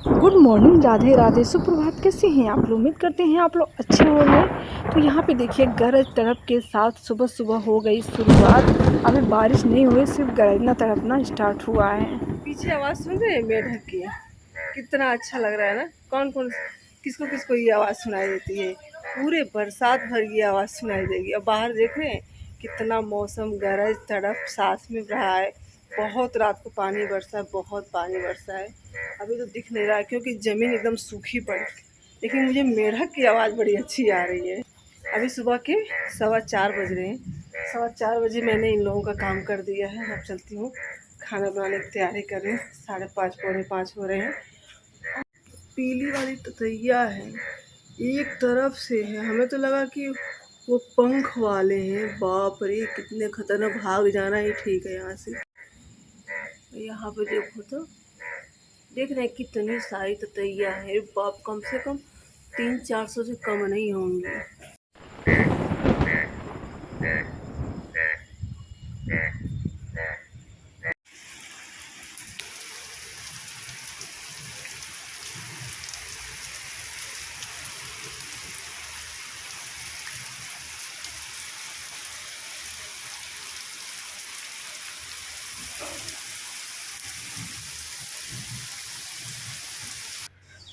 Good morning, Radhe Radhe, सुप्रभात। कैसे हैं आप लोग? उम्मीद करते हैं आप लोग अच्छे होंगे। तो यहाँ पे देखिए गरज तड़प के साथ सुबह सुबह हो गई शुरुआत। अभी बारिश नहीं हुई, सिर्फ गरजना तड़पना स्टार्ट हुआ है। पीछे आवाज़ सुन रहे हैं मेढक की? कितना अच्छा लग रहा है ना। कौन कौन किसको किसको ये आवाज़ सुनाई देती है? पूरे बरसात भर की आवाज़ सुनाई देगी। अब बाहर देख रहे हैं कितना मौसम गरज तड़प साथ में रहा है। बहुत रात को पानी बरसा है, बहुत पानी बरसा है। अभी तो दिख नहीं रहा है क्योंकि ज़मीन एकदम सूखी पड़ी, लेकिन मुझे मेढक की आवाज़ बड़ी अच्छी आ रही है। अभी सुबह के 4:15 बज रहे हैं। 4:15 बजे मैंने इन लोगों का काम कर दिया है। अब चलती हूँ खाना बनाने की तैयारी कर रही हूँ। 5:30 पौने 5 हो रहे हैं। पीली वाली ततैया है, एक तरफ से है। हमें तो लगा कि वो पंख वाले हैं। बाप रे, कितने खतरनाक! भाग जाना ही ठीक है यहाँ से। यहाँ पे देखो तो, देख रहे हैं कितनी सारी ततैया है। बाप, कम से कम 300-400 से कम नहीं होंगी।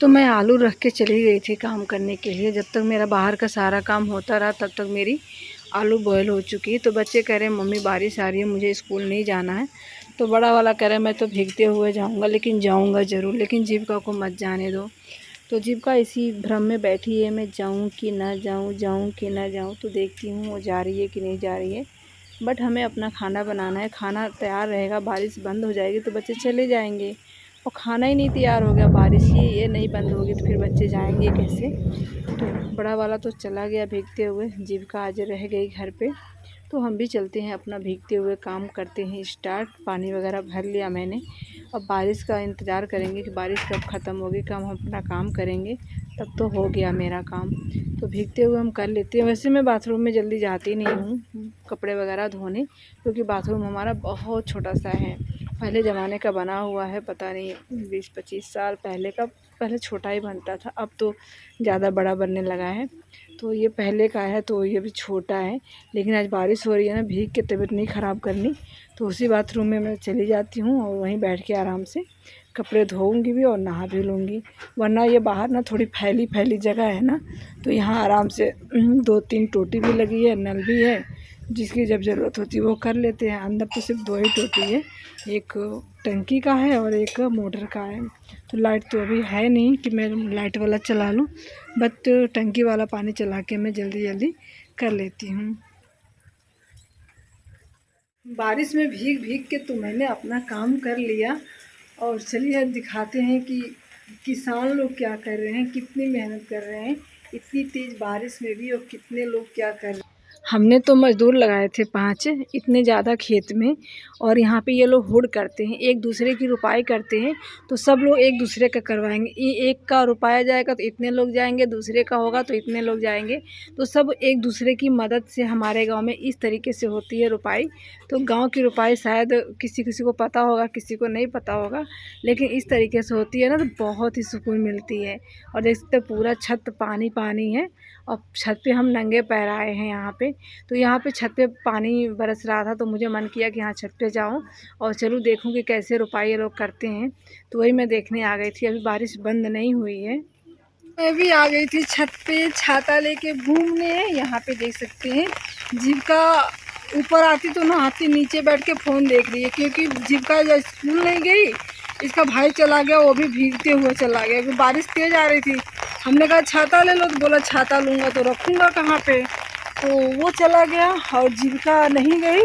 तो मैं आलू रख के चली गई थी काम करने के लिए। जब तक मेरा बाहर का सारा काम होता रहा तब तक मेरी आलू बॉयल हो चुकी। तो बच्चे कह रहे हैं मम्मी बारिश आ रही है, मुझे स्कूल नहीं जाना है। तो बड़ा वाला कह रहा है मैं तो भीगते हुए जाऊंगा, लेकिन जाऊंगा ज़रूर, लेकिन जीविका को मत जाने दो। तो जीविका इसी भ्रम में बैठी है, मैं जाऊँ कि ना जाऊँ, जाऊँ कि ना जाऊँ। तो देखती हूँ वो जा रही है कि नहीं जा रही है। बट हमें अपना खाना बनाना है। खाना तैयार रहेगा, बारिश बंद हो जाएगी तो बच्चे चले जाएंगे। और खाना ही नहीं तैयार हो गया, बारिश ही ये नहीं बंद होगी तो फिर बच्चे जाएंगे कैसे? तो बड़ा वाला तो चला गया भीगते हुए, जीविका आज रह गई घर पे। तो हम भी चलते हैं, अपना भीगते हुए काम करते हैं स्टार्ट। पानी वगैरह भर लिया मैंने। अब बारिश का इंतज़ार करेंगे कि बारिश कब ख़त्म होगी, कब हम अपना काम करेंगे। तब तो हो गया मेरा काम। तो भीगते हुए हम कर लेते हैं। वैसे मैं बाथरूम में जल्दी जाती नहीं हूँ कपड़े वगैरह धोने, क्योंकि बाथरूम हमारा बहुत छोटा सा है। पहले ज़माने का बना हुआ है, पता नहीं 20-25 साल पहले का। पहले छोटा ही बनता था, अब तो ज़्यादा बड़ा बनने लगा है। तो ये पहले का है तो ये भी छोटा है। लेकिन आज बारिश हो रही है ना, भीग के तबीयत नहीं ख़राब करनी। तो उसी बाथरूम में मैं चली जाती हूँ और वहीं बैठ के आराम से कपड़े धोऊंगी भी और नहा भी लूँगी। वरना ये बाहर ना थोड़ी फैली फैली जगह है ना, तो यहाँ आराम से 2-3 टोटी भी लगी है, नल भी है। जिसकी जब ज़रूरत होती है वो कर लेते हैं। अंदर तो सिर्फ 2 ही टोटी है, एक टंकी का है और एक मोटर का है। तो लाइट तो अभी है नहीं कि मैं लाइट वाला चला लूँ, बट टंकी वाला पानी चला के मैं जल्दी जल्दी कर लेती हूँ। बारिश में भीग भीग के तो मैंने अपना काम कर लिया। और चलिए दिखाते हैं कि किसान लोग क्या कर रहे हैं, कितनी मेहनत कर रहे हैं इतनी तेज़ बारिश में भी, और कितने लोग क्या कर रहे हैं। हमने तो मज़दूर लगाए थे 5 इतने ज़्यादा खेत में। और यहाँ पे ये लोग हुड़ करते हैं, एक दूसरे की रुपाई करते हैं। तो सब लोग एक दूसरे का करवाएंगे। एक का रुपाया जाएगा तो इतने लोग जाएंगे, दूसरे का होगा तो इतने लोग जाएंगे। तो सब एक दूसरे की मदद से हमारे गांव में इस तरीके से होती है रुपाई। तो गांव की रुपाई शायद किसी किसी को पता होगा, किसी को नहीं पता होगा, लेकिन इस तरीके से होती है ना, तो बहुत ही सुकून मिलती है। और देख सकते पूरा छत पानी पानी है। और छत पे हम नंगे पैर आए हैं यहाँ पे। तो यहाँ पे छत पे पानी बरस रहा था तो मुझे मन किया कि हाँ छत पे जाऊँ और चलूँ देखूँ कि कैसे रुपाई ये लोग करते हैं। तो वही मैं देखने आ गई थी। अभी बारिश बंद नहीं हुई है। मैं भी आ गई थी छत पे छाता लेके घूमने। यहाँ पे देख सकते हैं जीविका ऊपर आती तो नहाती, नीचे बैठ के फ़ोन देख रही है, क्योंकि जीविका जब स्कूल नहीं गई, इसका भाई चला गया, वो भी भीगते हुए चला गया क्योंकि बारिश तेज़ आ रही थी। हमने कहा छाता ले लो, तो बोला छाता लूँगा तो रखूँगा कहाँ पे। तो वो चला गया और जीविका नहीं गई,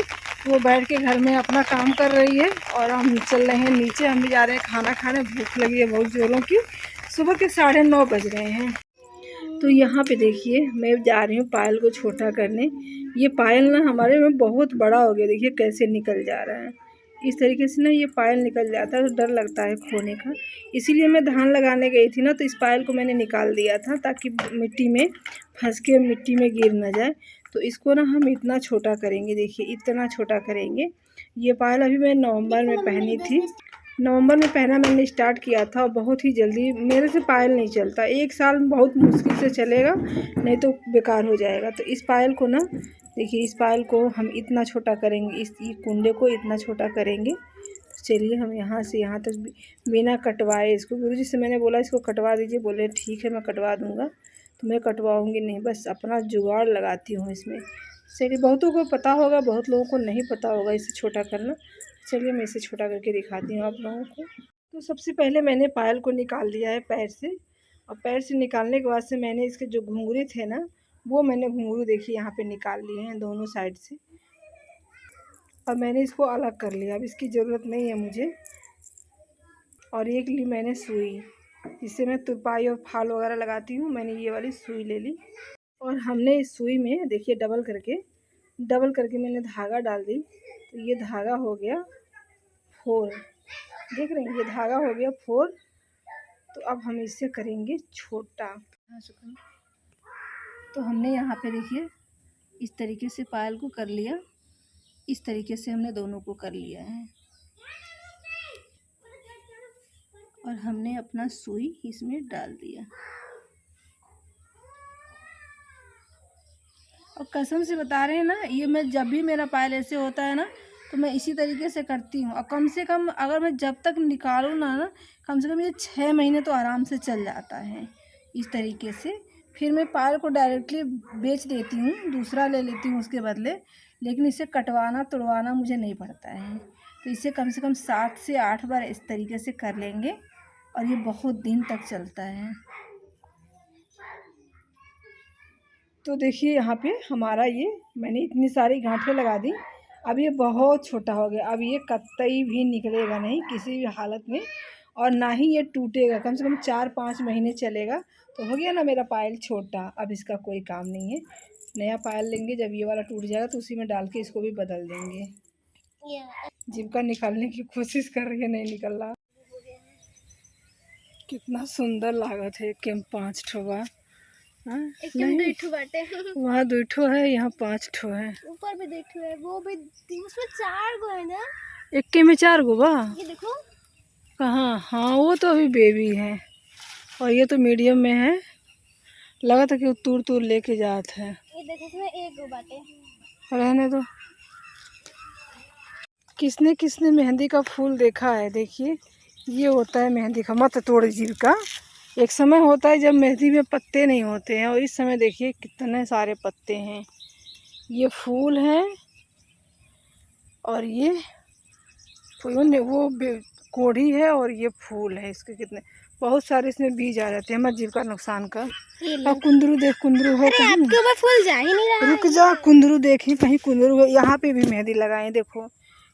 वो बैठ के घर में अपना काम कर रही है। और हम चल रहे हैं नीचे, हम भी जा रहे हैं खाना खाने, भूख लगी है बहुत ज़ोरों की। सुबह के 9:30 बज रहे हैं। तो यहाँ पे देखिए मैं जा रही हूँ पायल को छोटा करने। ये पायल ना हमारे में बहुत बड़ा हो गया, देखिए कैसे निकल जा रहा है। इस तरीके से ना ये पायल निकल जाता है तो डर लगता है खोने का। इसीलिए मैं धान लगाने गई थी ना, तो इस पायल को मैंने निकाल दिया था ताकि मिट्टी में फंस के मिट्टी में गिर ना जाए। तो इसको ना हम इतना छोटा करेंगे, देखिए इतना छोटा करेंगे। ये पायल अभी मैं नवंबर में पहनी थी। नवंबर में पहना मैंने स्टार्ट किया था और बहुत ही जल्दी मेरे से पायल नहीं चलता। 1 साल बहुत मुश्किल से चलेगा, नहीं तो बेकार हो जाएगा। तो इस पायल को ना देखिए, इस पायल को हम इतना छोटा करेंगे, इस कुंडे को इतना छोटा करेंगे। चलिए हम यहाँ से यहाँ तक बिना कटवाए इसको, गुरुजी से मैंने बोला इसको कटवा दीजिए, बोले ठीक है मैं कटवा दूँगा। तो मैं कटवाऊँगी नहीं, बस अपना जुगाड़ लगाती हूँ इसमें। चलिए, बहुतों को पता होगा, बहुत लोगों को नहीं पता होगा इसे छोटा करना। चलिए मैं इसे छोटा करके दिखाती हूँ आप लोगों को। तो सबसे पहले मैंने पायल को निकाल लिया है पैर से, और पैर से निकालने के बाद से मैंने इसके जो घुंघरू थे ना, वो मैंने घुंघरू देखिए यहाँ पे निकाल लिए हैं दोनों साइड से, और मैंने इसको अलग कर लिया। अब इसकी ज़रूरत नहीं है मुझे। और एक ली मैंने सुई, जिससे मैं तुरपाई और फाल वगैरह लगाती हूँ, मैंने ये वाली सुई ले ली। और हमने इस सुई में देखिए डबल करके मैंने धागा डाल दी। तो ये धागा हो गया 4, देख रहे हैं, ये धागा हो गया 4। तो अब हम इसे करेंगे छोटा। तो हमने यहाँ पे देखिए इस तरीके से पायल को कर लिया, इस तरीके से हमने दोनों को कर लिया है। और हमने अपना सुई इसमें डाल दिया। और कसम से बता रहे हैं ना, ये मैं जब भी मेरा पायल ऐसे होता है ना, तो मैं इसी तरीके से करती हूँ। और कम से कम अगर मैं जब तक निकालूँ ना, कम से कम ये 6 महीने तो आराम से चल जाता है इस तरीके से। फिर मैं पायल को डायरेक्टली बेच देती हूँ, दूसरा ले लेती हूँ उसके बदले। लेकिन इसे कटवाना तुड़वाना मुझे नहीं पड़ता है। तो इसे कम से कम 7 से 8 बार इस तरीके से कर लेंगे, और ये बहुत दिन तक चलता है। तो देखिए यहाँ पे हमारा ये मैंने इतनी सारी गांठें लगा दी। अब ये बहुत छोटा हो गया, अब ये कतई भी निकलेगा नहीं किसी भी हालत में, और ना ही ये टूटेगा। कम से कम 4-5 महीने चलेगा। तो हो गया ना मेरा पायल छोटा। अब इसका कोई काम नहीं है, नया पायल लेंगे। जब ये वाला टूट जाएगा तो उसी में डाल के इसको भी बदल देंगे। जीविका निकालने की कोशिश कर रही है, नहीं निकल रहा। कितना सुंदर लागत है। कि 5 ठो बा, नहीं वहाँ 2 ठो है, यहाँ 5 ठो है, ऊपर भी 2 ठो है, वो भी उसमें 4 गो है ना, एक के में 4 गो बा। ये देखो कहाँ, हाँ वो तो अभी बेबी है, और ये तो मीडियम में है। लगा था कि वो तूर लेके जात है। ये देखो इसमें 1 गो बाटे, रहने दो। किसने किसने मेहंदी का फूल देखा है? देखिए ये होता है मेहंदी का। मत तोड़ जीविका। एक समय होता है जब मेहंदी में पत्ते नहीं होते हैं, और इस समय देखिए कितने सारे पत्ते हैं। ये फूल हैं, और ये वो कोढ़ी है, और ये फूल है। इसके कितने बहुत सारे इसमें बीज आ जाते हैं। मत जीविका नुकसान कर। और कुंदरू देख, कुंदरू है कहीं? आपके ऊपर फूल जा ही नहीं रहा। रुक जा, कुंदरू देखी कहीं कुंदरू है। यहाँ पे भी मेहंदी लगाए, देखो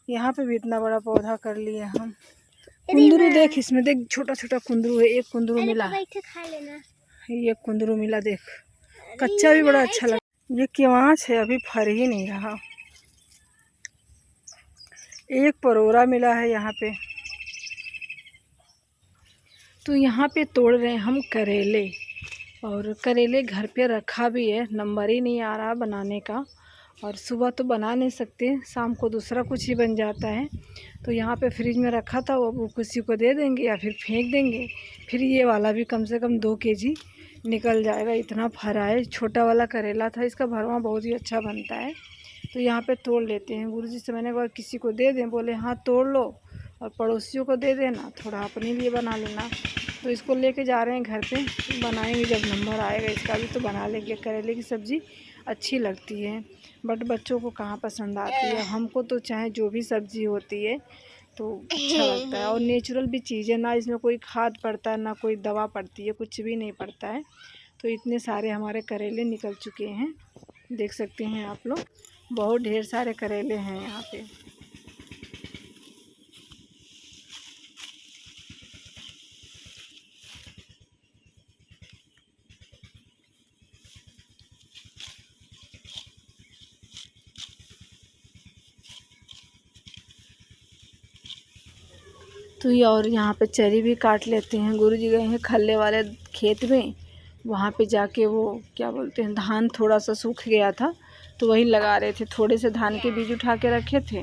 यहाँ पे भी इतना बड़ा पौधा कर लिए हम। कुंदरू देख, इसमें देख छोटा छोटा कुंदरू है। एक कुंदरू मिला, खा लेना। ये कुंदरू मिला देख, कच्चा भी बड़ा अच्छा लगा। ये केवाच है, अभी फर ही नहीं रहा। एक परोरा मिला है यहाँ पे। तो यहाँ पे तोड़ रहे हैं हम करेले, और करेले घर पे रखा भी है, नंबर ही नहीं आ रहा बनाने का। और सुबह तो बना नहीं सकते, शाम को दूसरा कुछ ही बन जाता है। तो यहाँ पे फ्रिज में रखा था, वो किसी को दे देंगे या फिर फेंक देंगे। फिर ये वाला भी कम से कम 2 kg निकल जाएगा। इतना फरा है, छोटा वाला करेला था। इसका भरवा बहुत ही अच्छा बनता है। तो यहाँ पे तोड़ लेते हैं। गुरुजी से मैंने कहा किसी को दे दें, बोले हाँ तोड़ लो, और पड़ोसियों को दे देना, थोड़ा अपने लिए बना लेना। तो इसको लेके जा रहे हैं घर पे, बनाएंगे जब नंबर आएगा इसका भी तो बना लेंगे। करेले की सब्ज़ी अच्छी लगती है, बट बच्चों को कहाँ पसंद आती है। हमको तो चाहे जो भी सब्ज़ी होती है तो अच्छा लगता है। और नेचुरल भी चीज़ है ना, इसमें कोई खाद पड़ता है ना कोई दवा पड़ती है, कुछ भी नहीं पड़ता है। तो इतने सारे हमारे करेले निकल चुके हैं, देख सकते हैं आप लोग। बहुत ढेर सारे करेले हैं यहाँ पे। तो ये और यहाँ पे चरी भी काट लेते हैं। गुरुजी गए हैं खल्ले वाले खेत में, वहाँ पे जाके वो क्या बोलते हैं, धान थोड़ा सा सूख गया था तो वही लगा रहे थे। थोड़े से धान के बीज उठा के रखे थे,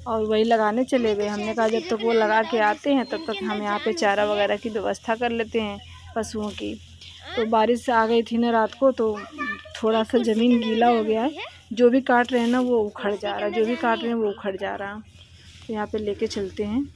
और वही लगाने चले गए। हमने कहा जब तक वो लगा के आते हैं तब तक हम यहाँ पे चारा वगैरह की व्यवस्था कर लेते हैं पशुओं की। तो बारिश आ गई थी ना रात को, तो थोड़ा सा ज़मीन गीला हो गया है। जो भी काट रहे हैं ना वो उखड़ जा रहा है, जो भी काट रहे हैं वो उखड़ जा रहा। तो यहाँ पे लेके चलते हैं।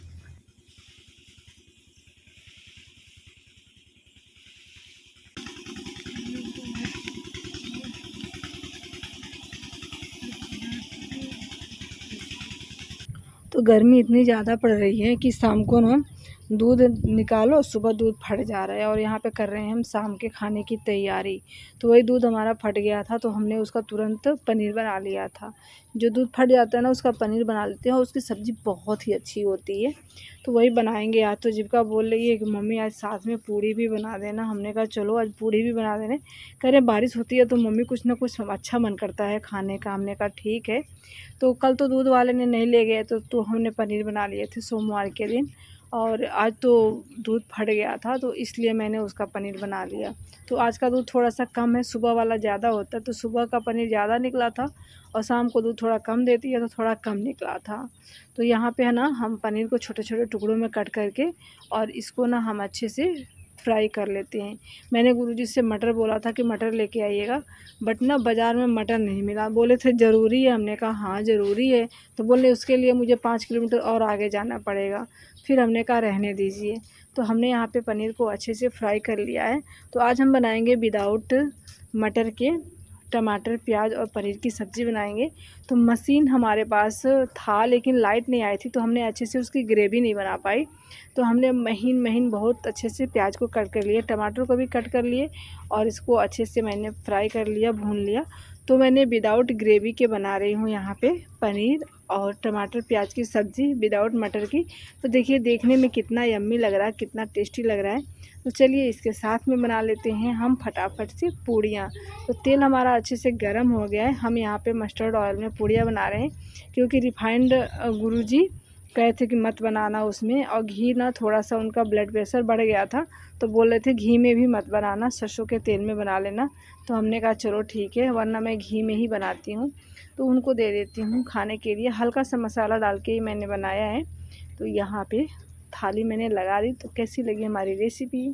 तो गर्मी इतनी ज़्यादा पड़ रही है कि शाम को ना दूध निकालो, सुबह दूध फट जा रहा है। और यहाँ पे कर रहे हैं हम शाम के खाने की तैयारी। तो वही दूध हमारा फट गया था, तो हमने उसका तुरंत पनीर बना लिया था। जो दूध फट जाता है ना उसका पनीर बना लेते हैं, और उसकी सब्ज़ी बहुत ही अच्छी होती है। तो वही बनाएंगे आज। तो जीविका बोल रही है कि मम्मी आज साथ में पूड़ी भी बना देना। हमने कहा चलो आज पूड़ी भी बना देने। कह रहे बारिश होती है तो मम्मी कुछ ना कुछ अच्छा मन करता है खाने का। हमने कहा ठीक है। तो कल तो दूध वाले ने नहीं ले गए, तो हमने पनीर बना लिए थे सोमवार के दिन। और आज तो दूध फट गया था, तो इसलिए मैंने उसका पनीर बना लिया। तो आज का दूध थोड़ा सा कम है, सुबह वाला ज़्यादा होता है, तो सुबह का पनीर ज़्यादा निकला था और शाम को दूध थोड़ा कम देती है तो थोड़ा कम निकला था। तो यहाँ पे है ना हम पनीर को छोटे छोटे टुकड़ों में कट करके और इसको ना हम अच्छे से फ्राई कर लेते हैं। मैंने गुरुजी से मटर बोला था कि मटर लेके आइएगा, बट ना बाज़ार में मटर नहीं मिला। बोले थे ज़रूरी है, हमने कहा हाँ ज़रूरी है। तो बोले उसके लिए मुझे 5 किलोमीटर और आगे जाना पड़ेगा। फिर हमने कहा रहने दीजिए। तो हमने यहाँ पे पनीर को अच्छे से फ्राई कर लिया है। तो आज हम बनाएंगे विदाउट मटर के टमाटर प्याज और पनीर की सब्ज़ी बनाएंगे। तो मशीन हमारे पास था लेकिन लाइट नहीं आई थी, तो हमने अच्छे से उसकी ग्रेवी नहीं बना पाई। तो हमने महीन महीन बहुत अच्छे से प्याज को कट कर लिया, टमाटर को भी कट कर लिए और इसको अच्छे से मैंने फ्राई कर लिया, भून लिया। तो मैंने विदाउट ग्रेवी के बना रही हूँ यहाँ पे पनीर और टमाटर प्याज की सब्ज़ी विदाउट मटर की। तो देखिए देखने में कितना यम्मी लग रहा है, कितना टेस्टी लग रहा है। तो चलिए इसके साथ में बना लेते हैं हम फटाफट से पूड़ियाँ। तो तेल हमारा अच्छे से गर्म हो गया है। हम यहाँ पे मस्टर्ड ऑयल में पूड़ियाँ बना रहे हैं, क्योंकि रिफाइंड गुरुजी कहे थे कि मत बनाना उसमें। और घी ना थोड़ा सा उनका ब्लड प्रेशर बढ़ गया था, तो बोल रहे थे घी में भी मत बनाना, सरसों के तेल में बना लेना। तो हमने कहा चलो ठीक है, वरना मैं घी में ही बनाती हूँ। तो उनको दे देती हूँ खाने के लिए। हल्का सा मसाला डाल के ही मैंने बनाया है। तो यहाँ पे थाली मैंने लगा दी। तो कैसी लगी हमारी रेसिपी?